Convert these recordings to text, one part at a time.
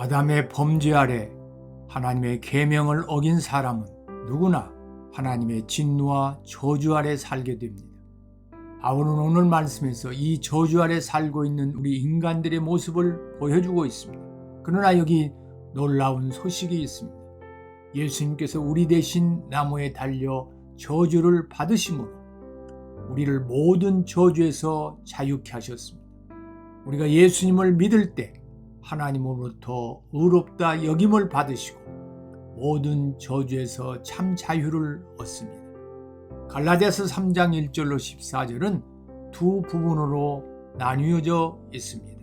아담의 범죄 아래 하나님의 계명을 어긴 사람은 누구나 하나님의 진노와 저주 아래 살게 됩니다. 바울은 오늘 말씀에서 이 저주 아래 살고 있는 우리 인간들의 모습을 보여주고 있습니다. 그러나 여기 놀라운 소식이 있습니다. 예수님께서 우리 대신 나무에 달려 저주를 받으심으로 우리를 모든 저주에서 자유케 하셨습니다. 우리가 예수님을 믿을 때 하나님으로부터 의롭다 여김을 받으시고 모든 저주에서 참 자유를 얻습니다. 갈라디아서 3장 1절로 14절은 두 부분으로 나뉘어져 있습니다.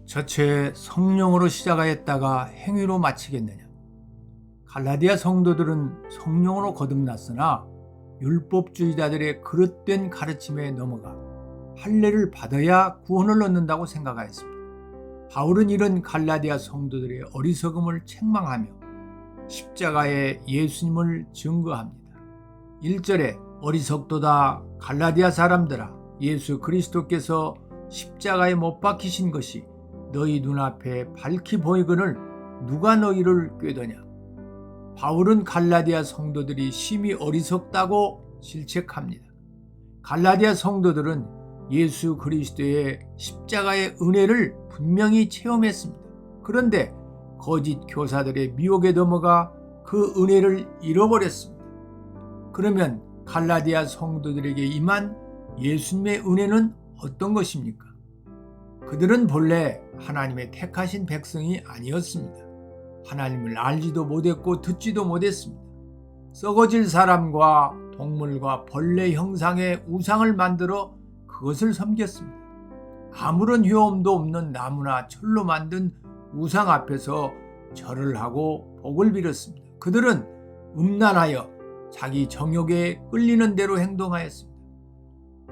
첫째, 성령으로 시작하였다가 행위로 마치겠느냐? 갈라디아 성도들은 성령으로 거듭났으나 율법주의자들의 그릇된 가르침에 넘어가 할례를 받아야 구원을 얻는다고 생각하였습니다. 바울은 이런 갈라디아 성도들의 어리석음을 책망하며 십자가에 예수님을 증거합니다. 1절에 어리석도다 갈라디아 사람들아, 예수 그리스도께서 십자가에 못 박히신 것이 너희 눈앞에 밝히 보이거늘 누가 너희를 꾀더냐? 바울은 갈라디아 성도들이 심히 어리석다고 질책합니다. 갈라디아 성도들은 예수 그리스도의 십자가의 은혜를 분명히 체험했습니다. 그런데 거짓 교사들의 미혹에 넘어가 그 은혜를 잃어버렸습니다. 그러면 갈라디아 성도들에게 임한 예수님의 은혜는 어떤 것입니까? 그들은 본래 하나님의 택하신 백성이 아니었습니다. 하나님을 알지도 못했고 듣지도 못했습니다. 썩어질 사람과 동물과 벌레 형상의 우상을 만들어 그것을 섬겼습니다. 아무런 효험도 없는 나무나 철로 만든 우상 앞에서 절을 하고 복을 빌었습니다. 그들은 음란하여 자기 정욕에 끌리는 대로 행동하였습니다.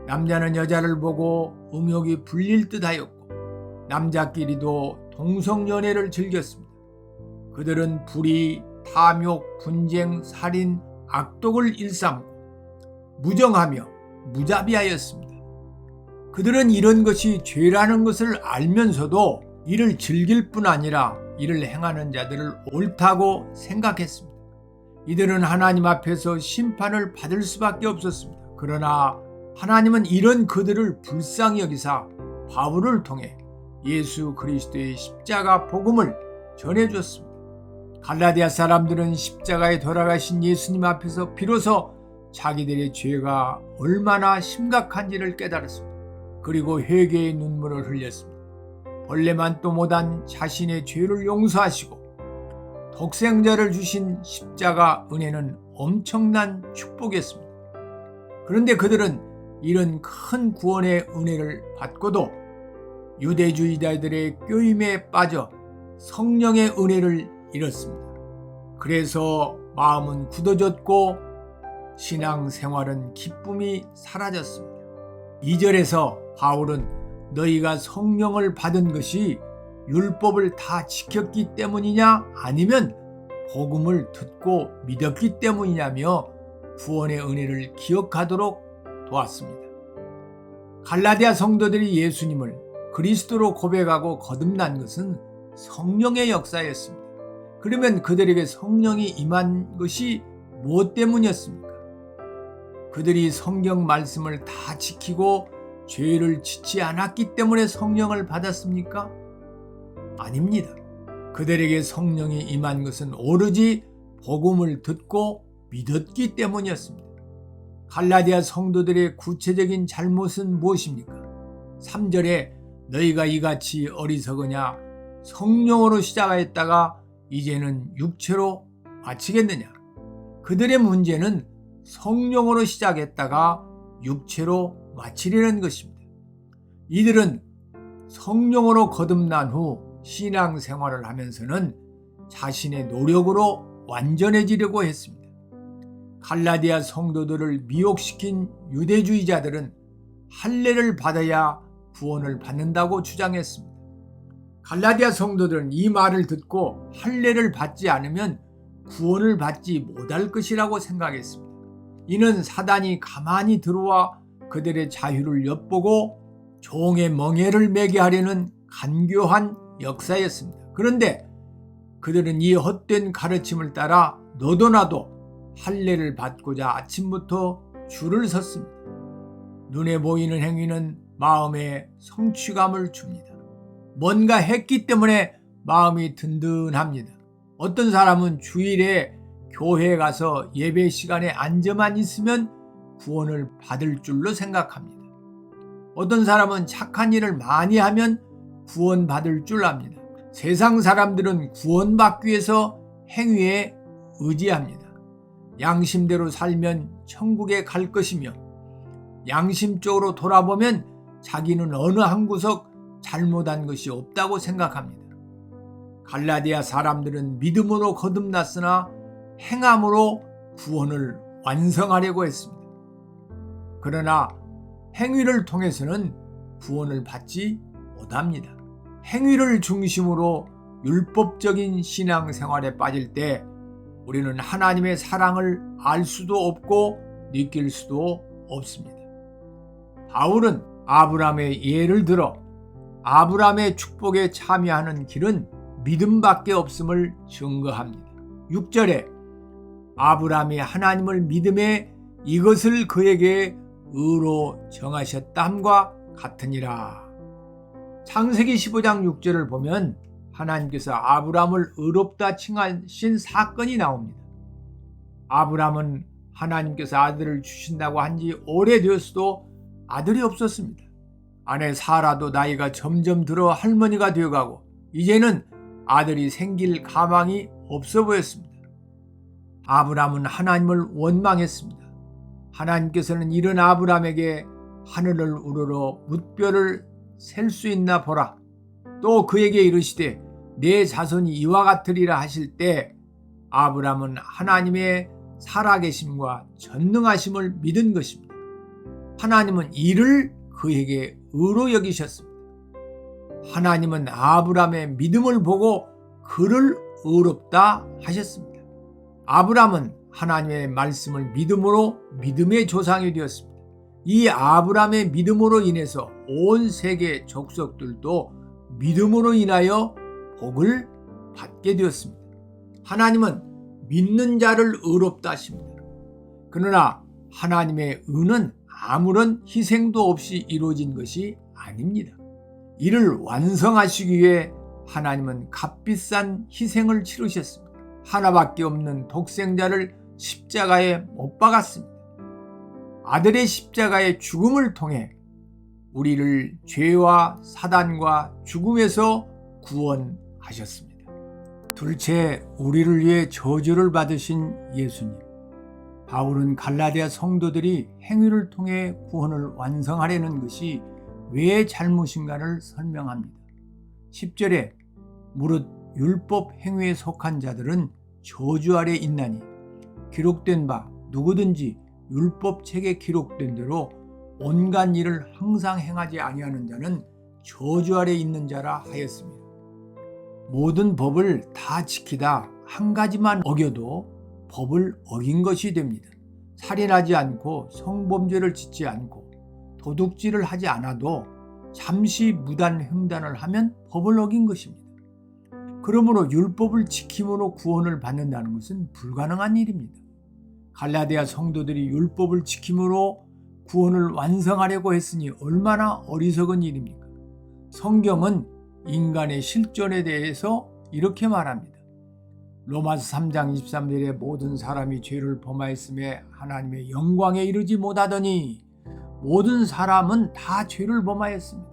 남자는 여자를 보고 음욕이 불릴 듯하였고 남자끼리도 동성연애를 즐겼습니다. 그들은 불의, 탐욕, 분쟁, 살인, 악독을 일삼고 무정하며 무자비하였습니다. 그들은 이런 것이 죄라는 것을 알면서도 이를 즐길 뿐 아니라 이를 행하는 자들을 옳다고 생각했습니다. 이들은 하나님 앞에서 심판을 받을 수밖에 없었습니다. 그러나 하나님은 이런 그들을 불쌍히 여기사 바울을 통해 예수 그리스도의 십자가 복음을 전해주었습니다. 갈라디아 사람들은 십자가에 돌아가신 예수님 앞에서 비로소 자기들의 죄가 얼마나 심각한지를 깨달았습니다. 그리고 회개의 눈물을 흘렸습니다. 벌레만 또 못한 자신의 죄를 용서하시고 독생자를 주신 십자가 은혜는 엄청난 축복이었습니다. 그런데 그들은 이런 큰 구원의 은혜를 받고도 유대주의자들의 꾀임에 빠져 성령의 은혜를 잃었습니다. 그래서 마음은 굳어졌고 신앙생활은 기쁨이 사라졌습니다. 2절에서 바울은 너희가 성령을 받은 것이 율법을 다 지켰기 때문이냐 아니면 복음을 듣고 믿었기 때문이냐며 구원의 은혜를 기억하도록 도왔습니다. 갈라디아 성도들이 예수님을 그리스도로 고백하고 거듭난 것은 성령의 역사였습니다. 그러면 그들에게 성령이 임한 것이 무엇 때문이었습니까? 그들이 성경 말씀을 다 지키고 죄를 짓지 않았기 때문에 성령을 받았습니까? 아닙니다. 그들에게 성령이 임한 것은 오로지 복음을 듣고 믿었기 때문이었습니다. 갈라디아 성도들의 구체적인 잘못은 무엇입니까? 3절에 너희가 이같이 어리석으냐 성령으로 시작하였다가 이제는 육체로 마치겠느냐? 그들의 문제는 성령으로 시작했다가 육체로 마치려는 것입니다. 이들은 성령으로 거듭난 후 신앙생활을 하면서는 자신의 노력으로 완전해지려고 했습니다. 갈라디아 성도들을 미혹시킨 유대주의자들은 할례를 받아야 구원을 받는다고 주장했습니다. 갈라디아 성도들은 이 말을 듣고 할례를 받지 않으면 구원을 받지 못할 것이라고 생각했습니다. 이는 사단이 가만히 들어와 그들의 자유를 엿보고 종의 멍에를 매게 하려는 간교한 역사였습니다. 그런데 그들은 이 헛된 가르침을 따라 너도 나도 할례를 받고자 아침부터 줄을 섰습니다. 눈에 보이는 행위는 마음에 성취감을 줍니다. 뭔가 했기 때문에 마음이 든든합니다. 어떤 사람은 주일에 교회에 가서 예배 시간에 앉아만 있으면 구원을 받을 줄로 생각합니다. 어떤 사람은 착한 일을 많이 하면 구원받을 줄 압니다. 세상 사람들은 구원받기 위해서 행위에 의지합니다. 양심대로 살면 천국에 갈 것이며 양심적으로 돌아보면 자기는 어느 한 구석 잘못한 것이 없다고 생각합니다. 갈라디아 사람들은 믿음으로 거듭났으나 행함으로 구원을 완성하려고 했습니다. 그러나 행위를 통해서는 구원을 받지 못합니다. 행위를 중심으로 율법적인 신앙생활에 빠질 때 우리는 하나님의 사랑을 알 수도 없고 느낄 수도 없습니다. 바울은 아브라함의 예를 들어 아브라함의 축복에 참여하는 길은 믿음밖에 없음을 증거합니다. 6절에 아브라함이 하나님을 믿음에 이것을 그에게 의로 정하셨다함과 같으니라. 창세기 15장 6절을 보면 하나님께서 아브라함을 의롭다 칭하신 사건이 나옵니다. 아브라함은 하나님께서 아들을 주신다고 한 지 오래되었어도 아들이 없었습니다. 아내 사라도 나이가 점점 들어 할머니가 되어가고 이제는 아들이 생길 가망이 없어 보였습니다. 아브라함은 하나님을 원망했습니다. 하나님께서는 이런 아브라함에게 하늘을 우러러 뭇별을 셀 수 있나 보라. 또 그에게 이르시되 내 자손이 이와 같으리라 하실 때 아브라함은 하나님의 살아계심과 전능하심을 믿은 것입니다. 하나님은 이를 그에게 의로 여기셨습니다. 하나님은 아브라함의 믿음을 보고 그를 의롭다 하셨습니다. 아브라함은 하나님의 말씀을 믿음으로 믿음의 조상이 되었습니다. 이 아브라함의 믿음으로 인해서 온 세계 족속들도 믿음으로 인하여 복을 받게 되었습니다. 하나님은 믿는 자를 의롭다 하십니다. 그러나 하나님의 의는 아무런 희생도 없이 이루어진 것이 아닙니다. 이를 완성하시기 위해 하나님은 값비싼 희생을 치르셨습니다. 하나밖에 없는 독생자를 십자가에 못 박았습니다. 아들의 십자가의 죽음을 통해 우리를 죄와 사단과 죽음에서 구원하셨습니다. 둘째, 우리를 위해 저주를 받으신 예수님. 바울은 갈라디아 성도들이 행위를 통해 구원을 완성하려는 것이 왜 잘못인가를 설명합니다. 10절에 무릇 율법 행위에 속한 자들은 저주 아래 있나니 기록된 바 누구든지 율법책에 기록된 대로 온갖 일을 항상 행하지 아니하는 자는 저주 아래 있는 자라 하였습니다. 모든 법을 다 지키다 한 가지만 어겨도 법을 어긴 것이 됩니다. 살인하지 않고 성범죄를 짓지 않고 도둑질을 하지 않아도 잠시 무단 횡단을 하면 법을 어긴 것입니다. 그러므로 율법을 지킴으로 구원을 받는다는 것은 불가능한 일입니다. 갈라디아 성도들이 율법을 지킴으로 구원을 완성하려고 했으니 얼마나 어리석은 일입니까? 성경은 인간의 실존에 대해서 이렇게 말합니다. 로마서 3장 23절에 모든 사람이 죄를 범하였음에 하나님의 영광에 이르지 못하더니 모든 사람은 다 죄를 범하였습니다.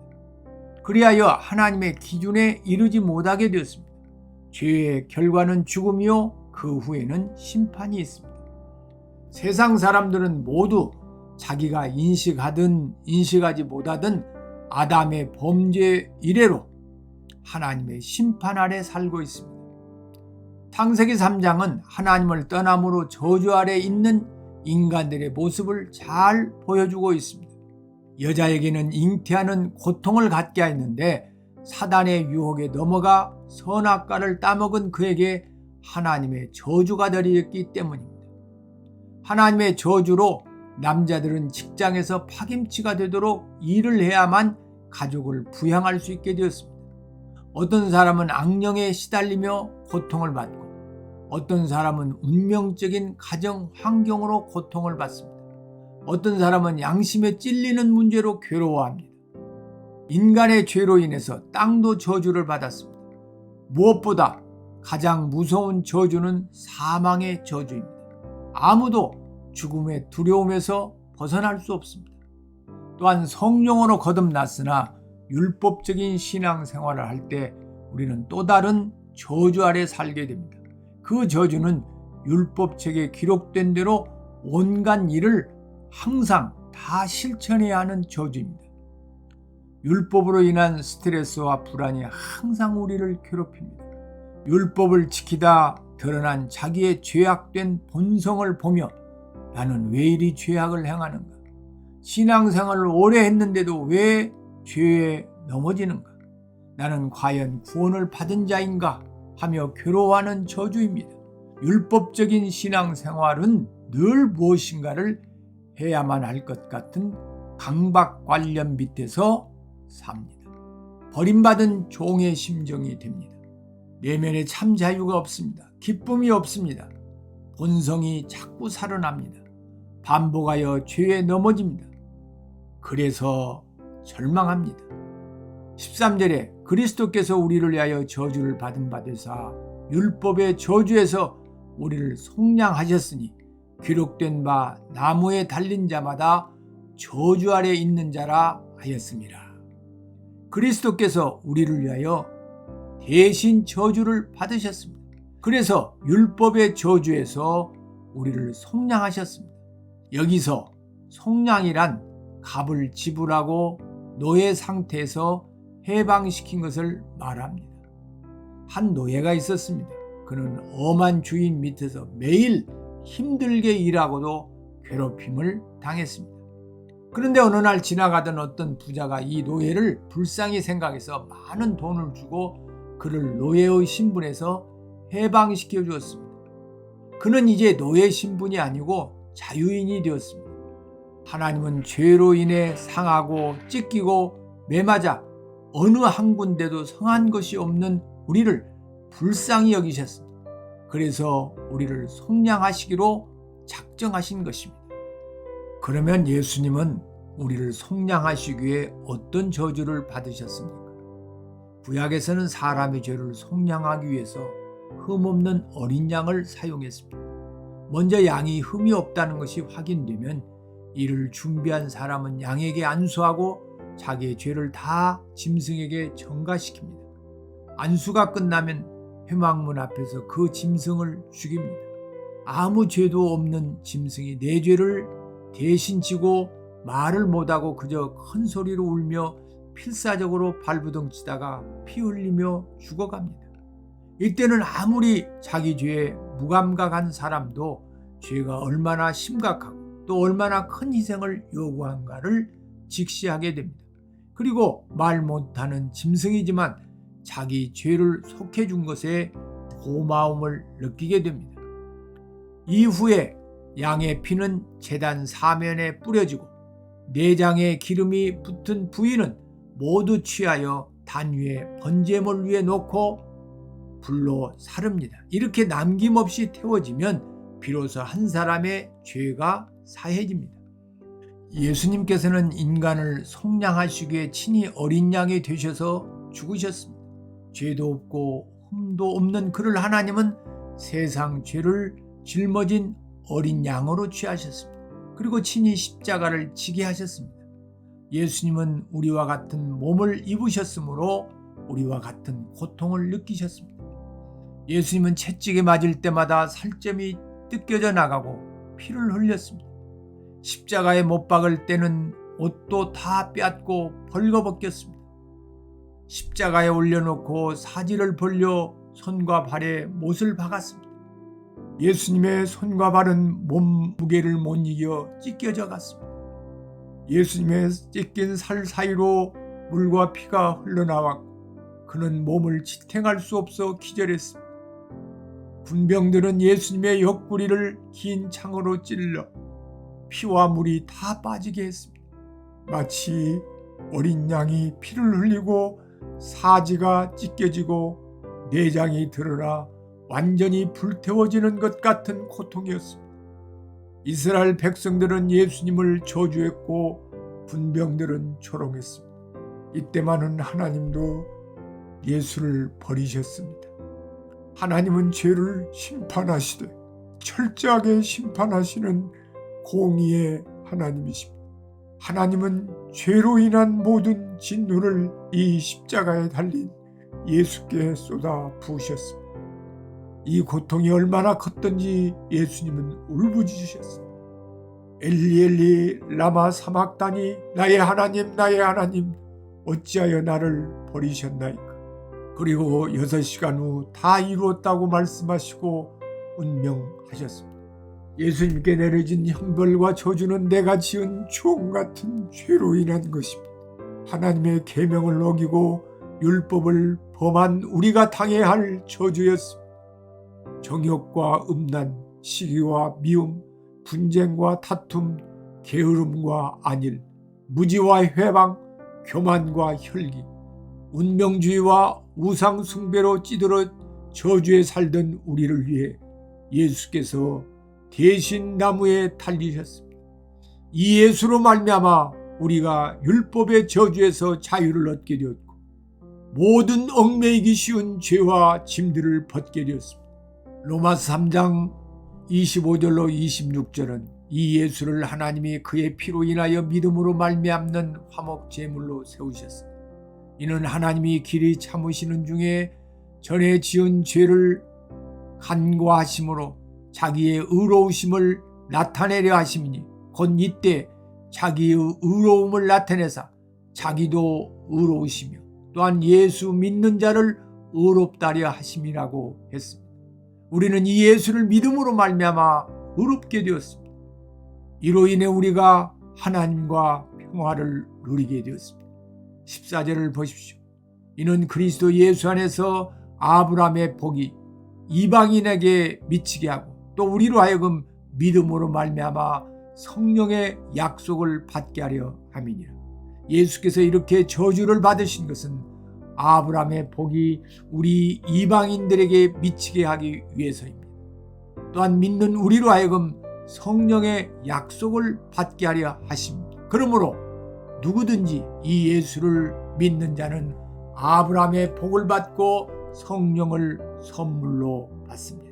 그리하여 하나님의 기준에 이르지 못하게 되었습니다. 죄의 결과는 죽음이요 그 후에는 심판이 있습니다. 세상 사람들은 모두 자기가 인식하든 인식하지 못하든 아담의 범죄 이래로 하나님의 심판 아래 살고 있습니다. 창세기 3장은 하나님을 떠남으로 저주 아래 있는 인간들의 모습을 잘 보여주고 있습니다. 여자에게는 잉태하는 고통을 갖게 했는데 사단의 유혹에 넘어가 선악과를 따먹은 그에게 하나님의 저주가 되었기 때문입니다. 하나님의 저주로 남자들은 직장에서 파김치가 되도록 일을 해야만 가족을 부양할 수 있게 되었습니다. 어떤 사람은 악령에 시달리며 고통을 받고, 어떤 사람은 운명적인 가정 환경으로 고통을 받습니다. 어떤 사람은 양심에 찔리는 문제로 괴로워합니다. 인간의 죄로 인해서 땅도 저주를 받았습니다. 무엇보다 가장 무서운 저주는 사망의 저주입니다. 아무도 죽음의 두려움에서 벗어날 수 없습니다. 또한 성령으로 거듭났으나 율법적인 신앙생활을 할 때 우리는 또 다른 저주 아래 살게 됩니다. 그 저주는 율법책에 기록된 대로 온갖 일을 항상 다 실천해야 하는 저주입니다. 율법으로 인한 스트레스와 불안이 항상 우리를 괴롭힙니다. 율법을 지키다 드러난 자기의 죄악된 본성을 보며 나는 왜 이리 죄악을 행하는가? 신앙생활을 오래 했는데도 왜 죄에 넘어지는가? 나는 과연 구원을 받은 자인가? 하며 괴로워하는 저주입니다. 율법적인 신앙생활은 늘 무엇인가를 해야만 할 것 같은 강박 관념 밑에서 삽니다. 버림받은 종의 심정이 됩니다. 내면에 참 자유가 없습니다. 기쁨이 없습니다. 본성이 자꾸 살아납니다. 반복하여 죄에 넘어집니다. 그래서 절망합니다. 13절에 그리스도께서 우리를 위하여 저주를 받은 바 되사 율법의 저주에서 우리를 속량하셨으니 기록된 바 나무에 달린 자마다 저주 아래 있는 자라 하였습니다. 그리스도께서 우리를 위하여 대신 저주를 받으셨습니다. 그래서 율법의 저주에서 우리를 속량하셨습니다. 여기서 속량이란 값을 지불하고 노예 상태에서 해방시킨 것을 말합니다. 한 노예가 있었습니다. 그는 엄한 주인 밑에서 매일 힘들게 일하고도 괴롭힘을 당했습니다. 그런데 어느 날 지나가던 어떤 부자가 이 노예를 불쌍히 생각해서 많은 돈을 주고 그를 노예의 신분에서 해방시켜 주었습니다. 그는 이제 노예 신분이 아니고 자유인이 되었습니다. 하나님은 죄로 인해 상하고 찢기고 매맞아 어느 한 군데도 성한 것이 없는 우리를 불쌍히 여기셨습니다. 그래서 우리를 속량하시기로 작정하신 것입니다. 그러면 예수님은 우리를 속량하시기 위해 어떤 저주를 받으셨습니까? 구약에서는 사람의 죄를 속량하기 위해서 흠없는 어린 양을 사용했습니다. 먼저 양이 흠이 없다는 것이 확인되면 이를 준비한 사람은 양에게 안수하고 자기의 죄를 다 짐승에게 전가시킵니다. 안수가 끝나면 회막문 앞에서 그 짐승을 죽입니다. 아무 죄도 없는 짐승이 내 죄를 대신 지고 말을 못하고 그저 큰 소리로 울며 필사적으로 발부둥치다가 피 흘리며 죽어갑니다. 이때는 아무리 자기 죄에 무감각한 사람도 죄가 얼마나 심각하고 또 얼마나 큰 희생을 요구한가를 직시하게 됩니다. 그리고 말 못하는 짐승이지만 자기 죄를 속해준 것에 고마움을 느끼게 됩니다. 이후에 양의 피는 제단 사면에 뿌려지고 내장에 기름이 붙은 부위는 모두 취하여 단 위에 번제물 위에 놓고 불로 사릅니다. 이렇게 남김없이 태워지면 비로소 한 사람의 죄가 사해집니다. 예수님께서는 인간을 속량하시기에 친히 어린 양이 되셔서 죽으셨습니다. 죄도 없고 흠도 없는 그를 하나님은 세상 죄를 짊어진 어린 양으로 취하셨습니다. 그리고 친히 십자가를 지게 하셨습니다. 예수님은 우리와 같은 몸을 입으셨으므로 우리와 같은 고통을 느끼셨습니다. 예수님은 채찍에 맞을 때마다 살점이 뜯겨져 나가고 피를 흘렸습니다. 십자가에 못 박을 때는 옷도 다 빼앗고 벌거벗겼습니다. 십자가에 올려놓고 사지를 벌려 손과 발에 못을 박았습니다. 예수님의 손과 발은 몸 무게를 못 이겨 찢겨져 갔습니다. 예수님의 찢긴 살 사이로 물과 피가 흘러나왔고 그는 몸을 지탱할 수 없어 기절했습니다. 군병들은 예수님의 옆구리를 긴 창으로 찔러 피와 물이 다 빠지게 했습니다. 마치 어린 양이 피를 흘리고 사지가 찢겨지고 내장이 드러나 완전히 불태워지는 것 같은 고통이었습니다. 이스라엘 백성들은 예수님을 저주했고 군병들은 조롱했습니다. 이때만은 하나님도 예수를 버리셨습니다. 하나님은 죄를 심판하시되 철저하게 심판하시는 공의의 하나님이십니다. 하나님은 죄로 인한 모든 진노를 이 십자가에 달린 예수께 쏟아 부으셨습니다. 이 고통이 얼마나 컸던지 예수님은 울부짖으셨습니다. 엘리 엘리 라마 사막다니 나의 하나님 나의 하나님 어찌하여 나를 버리셨나이까. 그리고 6시간 후 다 이루었다고 말씀하시고 운명하셨습니다. 예수님께 내려진 형벌과 저주는 내가 지은 종 같은 죄로 인한 것입니다. 하나님의 계명을 어기고 율법을 범한 우리가 당해야 할 저주였습니다. 정욕과 음란, 시기와 미움, 분쟁과 다툼, 게으름과 안일, 무지와 회방, 교만과 혈기, 운명주의와 우상 숭배로 찌들어 저주에 살던 우리를 위해 예수께서 대신 나무에 달리셨습니다. 이 예수로 말미암아 우리가 율법의 저주에서 자유를 얻게 되었고 모든 얽매이기 쉬운 죄와 짐들을 벗게 되었습니다. 로마서 3장 25절로 26절은 이 예수를 하나님이 그의 피로 인하여 믿음으로 말미암는 화목 제물로 세우셨습니다. 이는 하나님이 길이 참으시는 중에 전에 지은 죄를 간과하심으로 자기의 의로우심을 나타내려 하심이니 곧 이때 자기의 의로움을 나타내사 자기도 의로우시며 또한 예수 믿는 자를 의롭다려 하심이라고 했습니다. 우리는 이 예수를 믿음으로 말미암아 의롭게 되었습니다. 이로 인해 우리가 하나님과 평화를 누리게 되었습니다. 14절을 보십시오. 이는 그리스도 예수 안에서 아브라함의 복이 이방인에게 미치게 하고 또 우리로 하여금 믿음으로 말미암아 성령의 약속을 받게 하려 함이니라. 예수께서 이렇게 저주를 받으신 것은 아브라함의 복이 우리 이방인들에게 미치게 하기 위해서입니다. 또한 믿는 우리로 하여금 성령의 약속을 받게 하려 하십니다. 그러므로 누구든지 이 예수를 믿는 자는 아브라함의 복을 받고 성령을 선물로 받습니다.